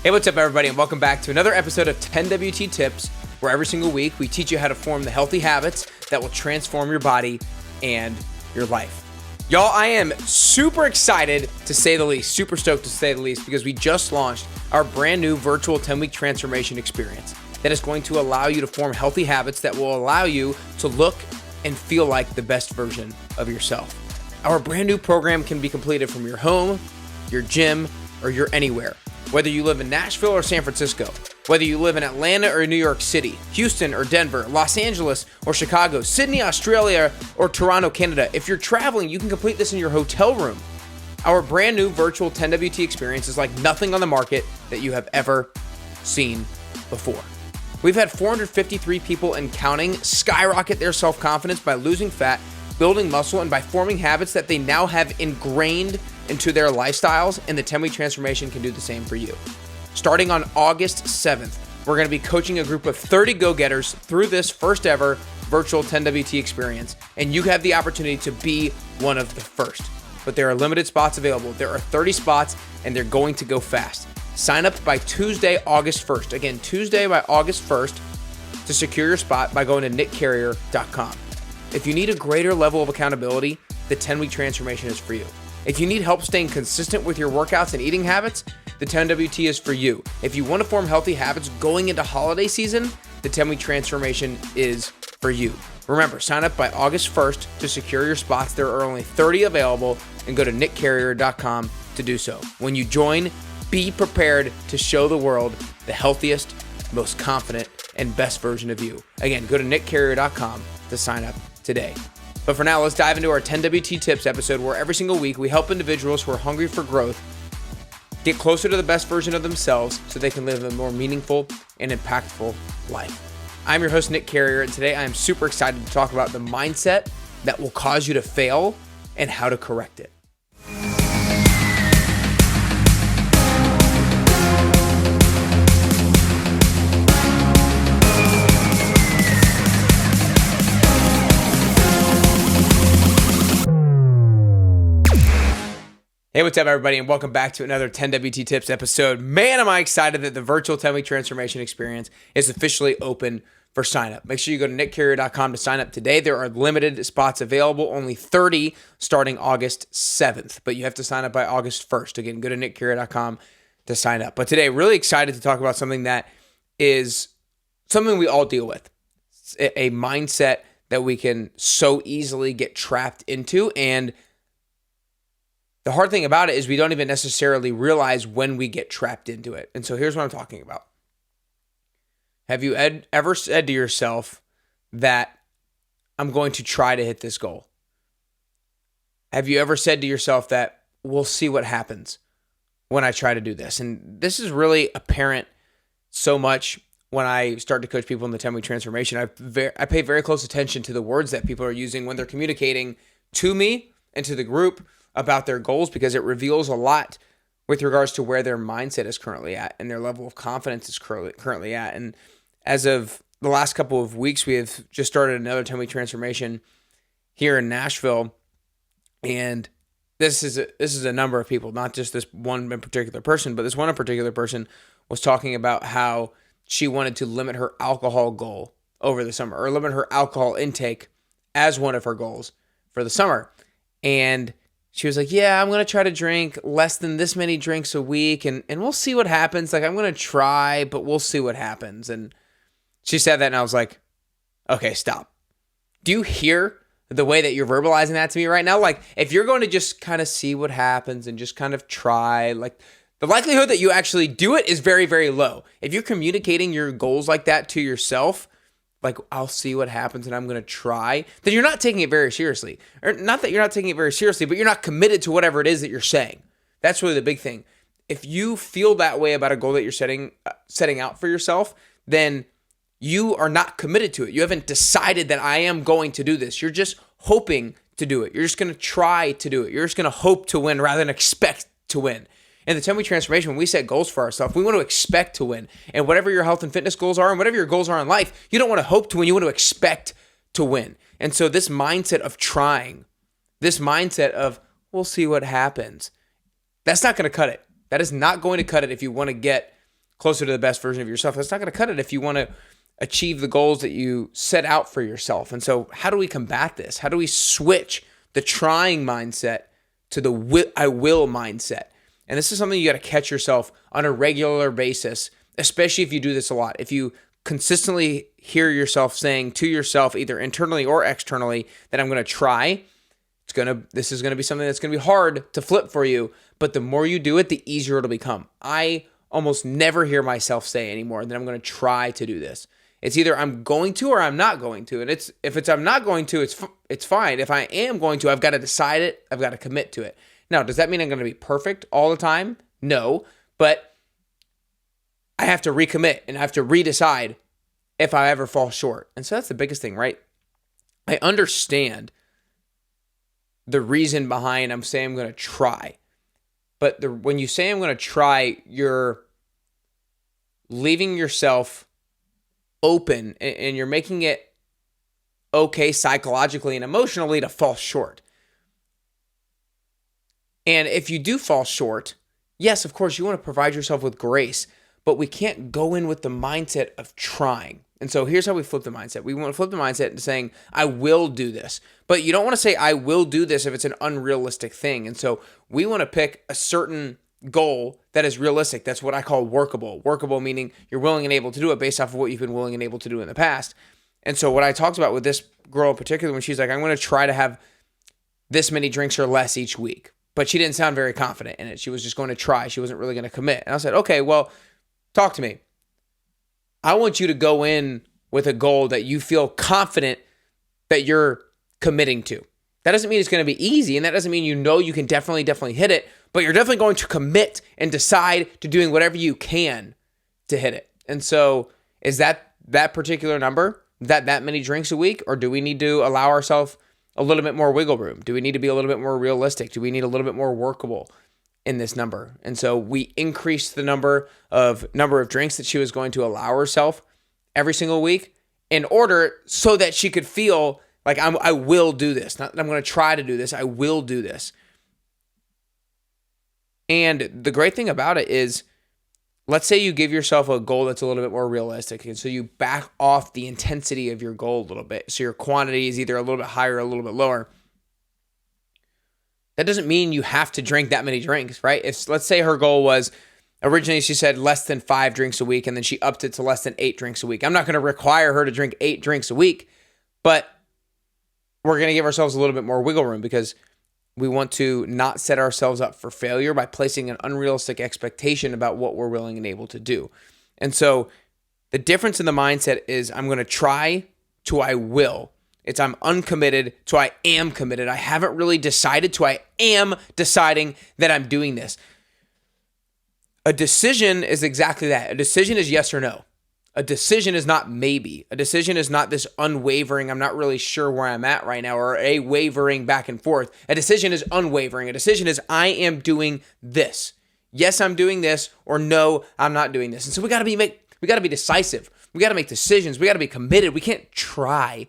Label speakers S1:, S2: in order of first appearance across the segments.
S1: Hey, what's up, everybody, and welcome back to another episode of 10WT Tips, where every single week we teach you how to form the healthy habits that will transform your body and your life. Y'all, I am super excited to say the least, super stoked to say the least, because we just launched our brand new virtual 10-week transformation experience that is going to allow you to form healthy habits that will allow you to look and feel like the best version of yourself. Our brand new program can be completed from your home, your gym, or your anywhere. Whether you live in Nashville or San Francisco, whether you live in Atlanta or New York City, Houston or Denver, Los Angeles or Chicago, Sydney, Australia, or Toronto, Canada, if you're traveling, you can complete this in your hotel room. Our brand new virtual 10WT experience is like nothing on the market that you have ever seen before. We've had 453 people and counting skyrocket their self-confidence by losing fat, building muscle, and by forming habits that they now have ingrained into their lifestyles, and the 10-week transformation can do the same for you. Starting on August 7th, we're going to be coaching a group of 30 go-getters through this first ever virtual 10WT experience, and you have the opportunity to be one of the first. But there are limited spots available. There are 30 spots, and they're going to go fast. Sign up by Tuesday, August 1st. Again, Tuesday by August 1st to secure your spot by going to nickcarrier.com. If you need a greater level of accountability, the 10-week transformation is for you. If you need help staying consistent with your workouts and eating habits, the 10WT is for you. If you want to form healthy habits going into holiday season, the 10-week transformation is for you. Remember, sign up by August 1st to secure your spots. There are only 30 available, and go to nickcarrier.com to do so. When you join, be prepared to show the world the healthiest, most confident, and best version of you. Again, go to nickcarrier.com to sign up today. But for now, let's dive into our 10WT Tips episode, where every single week we help individuals who are hungry for growth get closer to the best version of themselves so they can live a more meaningful and impactful life. I'm your host, Nick Carrier, and today I am super excited to talk about the mindset that will cause you to fail and how to correct it. Hey, what's up, everybody, and welcome back to another 10WT Tips episode. Man, am I excited that the virtual 10-week transformation experience is officially open for sign up. Make sure you go to nickcarrier.com to sign up today. There are limited spots available, only 30 starting August 7th, but you have to sign up by August 1st. Again, go to nickcarrier.com to sign up. But today, really excited to talk about something that is something we all deal with. It's a mindset that we can so easily get trapped into, and the hard thing about it is we don't even necessarily realize when we get trapped into it. And so here's what I'm talking about. Have you ever said to yourself that I'm going to try to hit this goal? Have you ever said to yourself that we'll see what happens when I try to do this? And this is really apparent so much when I start to coach people in the 10-week transformation. I pay very close attention to the words that people are using when they're communicating to me and to the group about their goals, because it reveals a lot with regards to where their mindset is currently at and their level of confidence is currently at. And as of the last couple of weeks, we have just started another 10-week transformation here in Nashville. And this is a number of people, not just this one in particular person, but this one in particular person was talking about how she wanted to limit her alcohol goal over the summer, or limit her alcohol intake as one of her goals for the summer. And she was like, yeah, I'm going to try to drink less than this many drinks a week, and we'll see what happens. Like, I'm going to try, but we'll see what happens. And she said that, and I was like, okay, stop. Do you hear the way that you're verbalizing that to me right now? Like, if you're going to just kind of see what happens and just kind of try, like, the likelihood that you actually do it is very, very low. If you're communicating your goals like that to yourself, like, I'll see what happens and I'm going to try, then you're not taking it very seriously. Or not that you're not taking it very seriously, but you're not committed to whatever it is that you're saying. That's really the big thing. If you feel that way about a goal that you're setting out for yourself, then you are not committed to it. You haven't decided that I am going to do this. You're just hoping to do it. You're just going to try to do it. You're just going to hope to win rather than expect to win. In the 10-week transformation, when we set goals for ourselves, we want to expect to win. And whatever your health and fitness goals are, and whatever your goals are in life, you don't want to hope to win. You want to expect to win. And so this mindset of trying, this mindset of we'll see what happens, that's not going to cut it. That is not going to cut it if you want to get closer to the best version of yourself. That's not going to cut it if you want to achieve the goals that you set out for yourself. And so how do we combat this? How do we switch the trying mindset to the I will mindset? And this is something you got to catch yourself on a regular basis, especially if you do this a lot. If you consistently hear yourself saying to yourself, either internally or externally, that I'm going to try, this is going to be something that's going to be hard to flip for you. But the more you do it, the easier it'll become. I almost never hear myself say anymore that I'm going to try to do this. It's either I'm going to or I'm not going to. And if it's I'm not going to, it's fine. If I am going to, I've got to decide it. I've got to commit to it. Now, does that mean I'm going to be perfect all the time? No, but I have to recommit and I have to redecide if I ever fall short. And so that's the biggest thing, right? I understand the reason behind I'm saying I'm going to try. But when you say I'm going to try, you're leaving yourself open and you're making it okay psychologically and emotionally to fall short. And if you do fall short, yes, of course, you want to provide yourself with grace, but we can't go in with the mindset of trying. And so here's how we flip the mindset. We want to flip the mindset into saying, I will do this. But you don't want to say, I will do this if it's an unrealistic thing. And so we want to pick a certain goal that is realistic. That's what I call workable. Workable meaning you're willing and able to do it based off of what you've been willing and able to do in the past. And so what I talked about with this girl in particular, when she's like, I'm going to try to have this many drinks or less each week. But she didn't sound very confident in it. She was just going to try. She wasn't really going to commit. And I said, okay, well, talk to me. I want you to go in with a goal that you feel confident that you're committing to. That doesn't mean it's going to be easy, and that doesn't mean you can definitely hit it, but you're definitely going to commit and decide to doing whatever you can to hit it. And so is that particular number, that many drinks a week, or do we need to allow ourselves a little bit more wiggle room? Do we need to be a little bit more realistic? Do we need a little bit more workable in this number? And so we increased the number of drinks that she was going to allow herself every single week in order so that she could feel like I will do this. Not that I'm going to try to do this. I will do this. And the great thing about it is, let's say you give yourself a goal that's a little bit more realistic. And so you back off the intensity of your goal a little bit. So your quantity is either a little bit higher or a little bit lower. That doesn't mean you have to drink that many drinks, right? If let's say her goal was, originally she said less than 5 drinks a week, and then she upped it to less than 8 drinks a week. I'm not going to require her to drink 8 drinks a week, but we're going to give ourselves a little bit more wiggle room because we want to not set ourselves up for failure by placing an unrealistic expectation about what we're willing and able to do. And so the difference in the mindset is I'm going to try to I will. It's I'm uncommitted to I am committed. I haven't really decided to I am deciding that I'm doing this. A decision is exactly that. A decision is yes or no. A decision is not maybe. A decision is not this unwavering, I'm not really sure where I'm at right now, or a wavering back and forth. A decision is unwavering. A decision is I am doing this. Yes, I'm doing this, or no, I'm not doing this. And so we got to be decisive. We got to make decisions. We got to be committed. We can't try.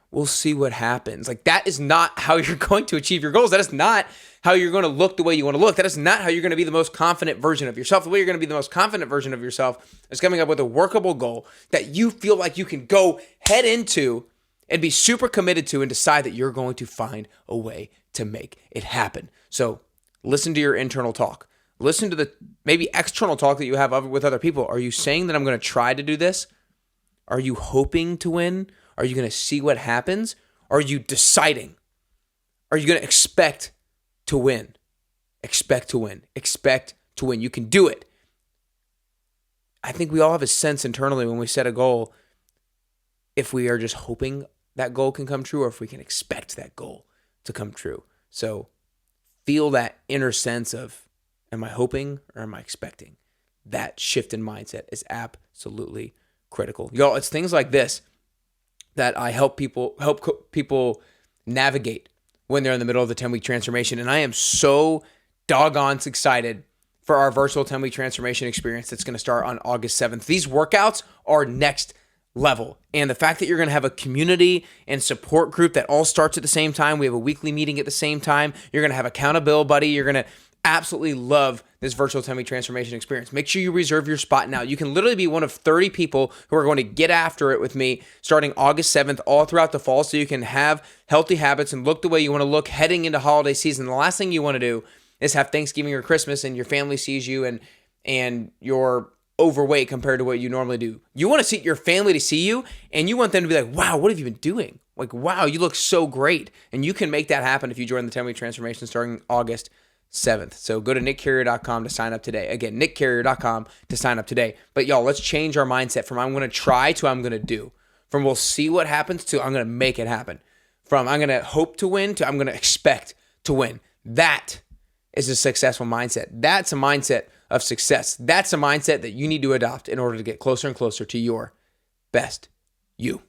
S1: We'll see what happens. Like, that is not how you're going to achieve your goals. That is not how you're going to look the way you want to look. That is not how you're going to be the most confident version of yourself. The way you're going to be the most confident version of yourself is coming up with a workable goal that you feel like you can go head into and be super committed to and decide that you're going to find a way to make it happen. So listen to your internal talk. Listen to the maybe external talk that you have with other people. Are you saying that I'm going to try to do this? Are you hoping to win? Are you going to see what happens? Are you deciding? Are you going to expect to win? Expect to win. Expect to win. You can do it. I think we all have a sense internally when we set a goal, if we are just hoping that goal can come true or if we can expect that goal to come true. So feel that inner sense of, am I hoping or am I expecting? That shift in mindset is absolutely critical. Y'all, it's things like this that I help people navigate when they're in the middle of the 10-week transformation. And I am so doggone excited for our virtual 10-week transformation experience that's going to start on August 7th. These workouts are next level. And the fact that you're going to have a community and support group that all starts at the same time. We have a weekly meeting at the same time. You're going to have accountability buddy. You're going to absolutely love this virtual tummy transformation experience. Make sure you reserve your spot now. You can literally be one of 30 people who are going to get after it with me starting August 7th all throughout the fall, so you can have healthy habits and look the way you want to look heading into holiday season. The last thing you want to do is have Thanksgiving or Christmas and your family sees you and you're overweight compared to what you normally do. You want to see your family to see you, and you want them to be like, wow, what have you been doing? Like, wow, you look so great. And you can make that happen if you join the 10-week transformation starting August 7th. So go to nickcarrier.com to sign up today. Again, nickcarrier.com to sign up today. But y'all, let's change our mindset from I'm going to try to I'm going to do. From we'll see what happens to I'm going to make it happen. From I'm going to hope to win to I'm going to expect to win. That is a successful mindset. That's a mindset of success. That's a mindset that you need to adopt in order to get closer and closer to your best you.